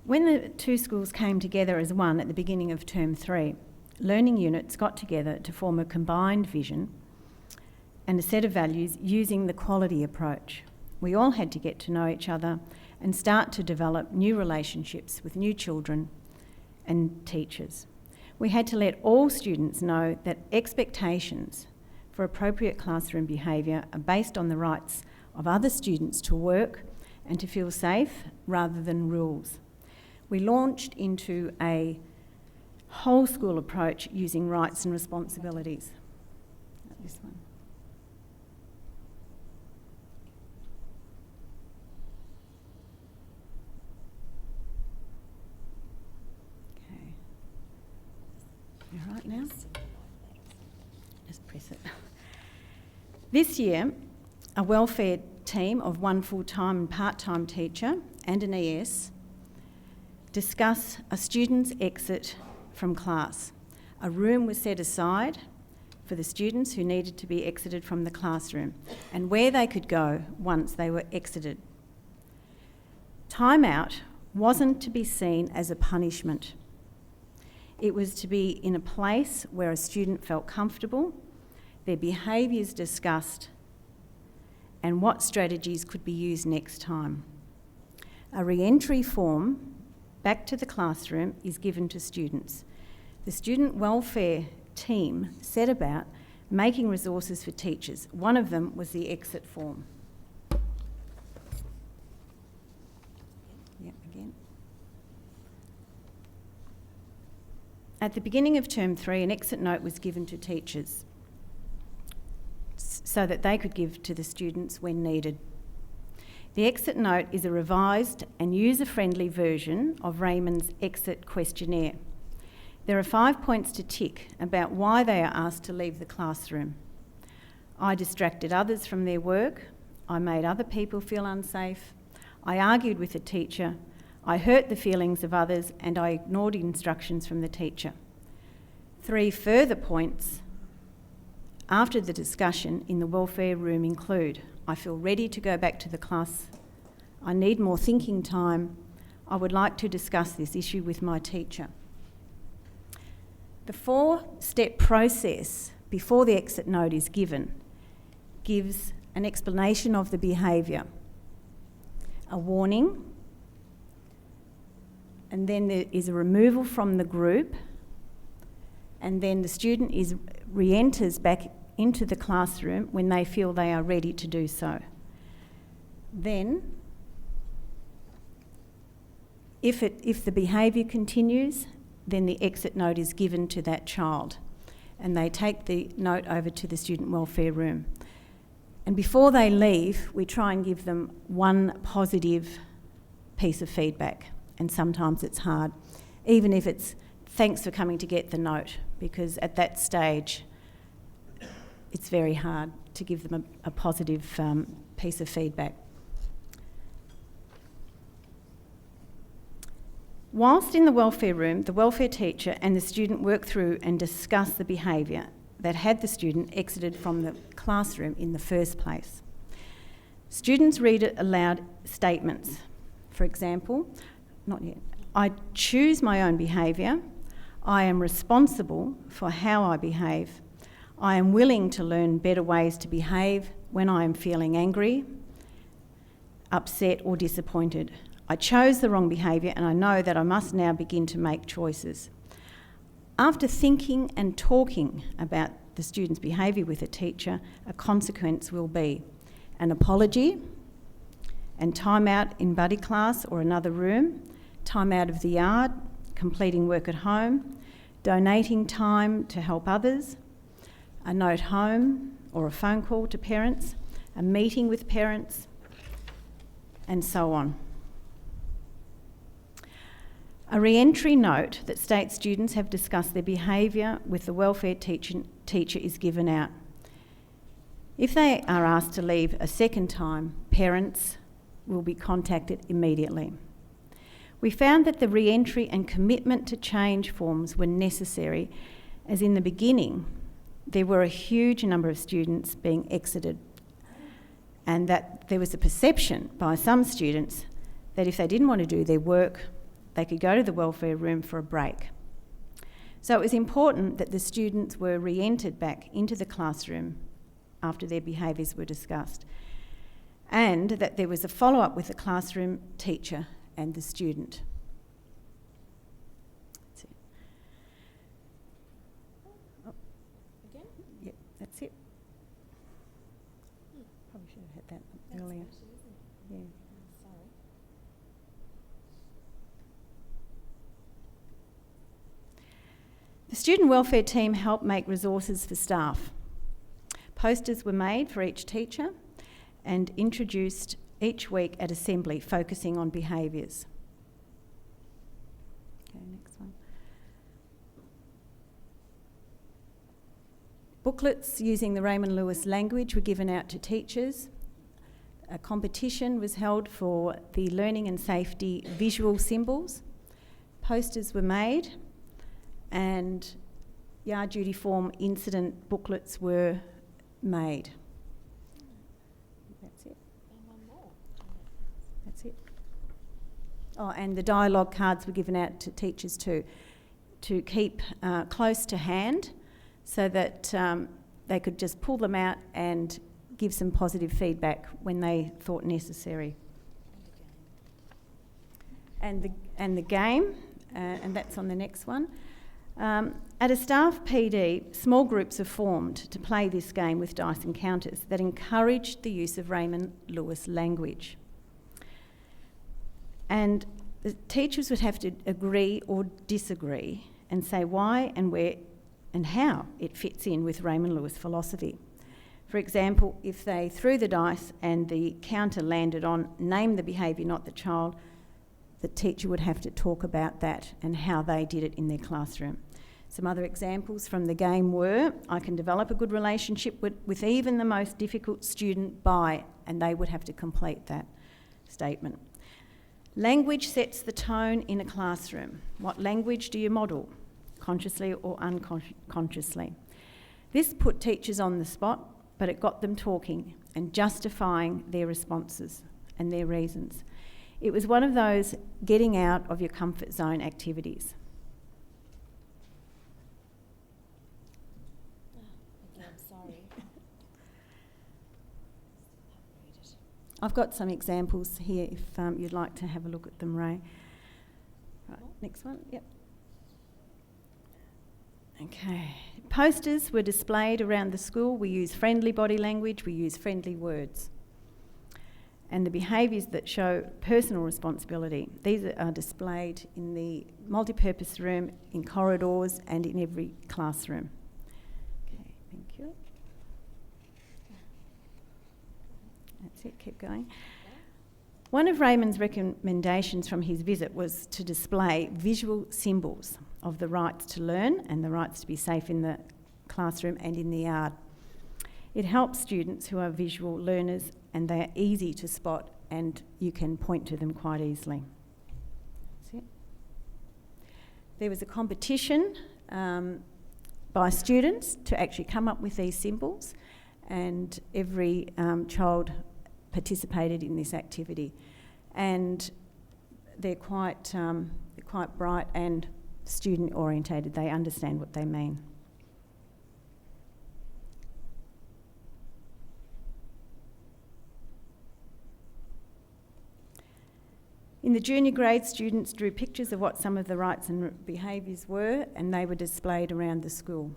When the two schools came together as one at the beginning of Term 3, learning units got together to form a combined vision and a set of values using the quality approach. We all had to get to know each other and start to develop new relationships with new children and teachers. We had to let all students know that expectations for appropriate classroom behaviour are based on the rights of other students to work and to feel safe rather than rules. We launched into a whole school approach using rights and responsibilities. This one. Okay. You all right now? Just press it. This year, a welfare team of one full-time and part-time teacher and an ES discuss a student's exit from class. A room was set aside for the students who needed to be exited from the classroom and where they could go once they were exited. Time out wasn't to be seen as a punishment. It was to be in a place where a student felt comfortable, their behaviours discussed, and what strategies could be used next time. A re-entry form back to the classroom is given to students. The student welfare team set about making resources for teachers. One of them was the exit form. Yep, again. At the beginning of Term 3, an exit note was given to teachers so that they could give to the students when needed. The exit note is a revised and user-friendly version of Raymond's exit questionnaire. There are 5 points to tick about why they are asked to leave the classroom. I distracted others from their work. I made other people feel unsafe. I argued with the teacher. I hurt the feelings of others and I ignored instructions from the teacher. 3 further points after the discussion in the welfare room include: I feel ready to go back to the class. I need more thinking time. I would like to discuss this issue with my teacher. The 4-step process before the exit note is given gives an explanation of the behaviour, a warning, and then there is a removal from the group, and then the student re-enters back into the classroom when they feel they are ready to do so. Then, if the behaviour continues, then the exit note is given to that child and they take the note over to the student welfare room. And before they leave, we try and give them one positive piece of feedback, and sometimes it's hard, even if it's thanks for coming to get the note, because at that stage it's very hard to give them a positive piece of feedback. Whilst in the welfare room, the welfare teacher and the student work through and discuss the behaviour that had the student exited from the classroom in the first place. Students read aloud statements. For example, not yet, I choose my own behaviour. I am responsible for how I behave. I am willing to learn better ways to behave when I am feeling angry, upset or disappointed. I chose the wrong behaviour and I know that I must now begin to make choices. After thinking and talking about the student's behaviour with a teacher, a consequence will be an apology and time out in buddy class or another room, time out of the yard, completing work at home, donating time to help others, a note home or a phone call to parents, a meeting with parents, and so on. A re-entry note that states students have discussed their behaviour with the welfare teacher is given out. If they are asked to leave a second time, parents will be contacted immediately. We found that the re-entry and commitment to change forms were necessary, as in the beginning there were a huge number of students being exited, and that there was a perception by some students that if they didn't want to do their work, they could go to the welfare room for a break. So it was important that the students were re-entered back into the classroom after their behaviours were discussed, and that there was a follow-up with the classroom teacher and the student. That's it. Oh. Again? Yep, that's it. Probably should have had that earlier. Yeah. Sorry. The student welfare team helped make resources for staff. Posters were made for each teacher and introduced each week at assembly, focusing on behaviours. Okay, next one. Booklets using the Raymond Lewis language were given out to teachers. A competition was held for the learning and safety visual symbols. Posters were made, and yard duty form incident booklets were made. That's it. And one more. That's it. Oh, and the dialogue cards were given out to teachers too, to keep close to hand, so that they could just pull them out and give some positive feedback when they thought necessary. And the game, and that's on the next one. At a staff PD, small groups are formed to play this game with dice encounters that encouraged the use of Raymond Lewis language. And the teachers would have to agree or disagree and say why and where and how it fits in with Raymond Lewis philosophy. For example, if they threw the dice and the counter landed on name the behaviour, not the child, the teacher would have to talk about that and how they did it in their classroom. Some other examples from the game were, I can develop a good relationship with even the most difficult student by, and they would have to complete that statement. Language sets the tone in a classroom. What language do you model, consciously or unconsciously? This put teachers on the spot, but it got them talking and justifying their responses and their reasons. It was one of those getting out of your comfort zone activities. Again, sorry. I've got some examples here if you'd like to have a look at them, Ray. Right, next one, yep. Okay, posters were displayed around the school. We use friendly body language, we use friendly words. And the behaviours that show personal responsibility, these are displayed in the multipurpose room, in corridors and in every classroom. Okay, thank you. That's it, keep going. One of Raymond's recommendations from his visit was to display visual symbols of the rights to learn and the rights to be safe in the classroom and in the yard. It helps students who are visual learners, and they are easy to spot and you can point to them quite easily. That's it. There was a competition by students to actually come up with these symbols, and every child participated in this activity. And they're quite bright and student orientated. They understand what they mean. In the junior grade, students drew pictures of what some of the rights and behaviours were, and they were displayed around the school.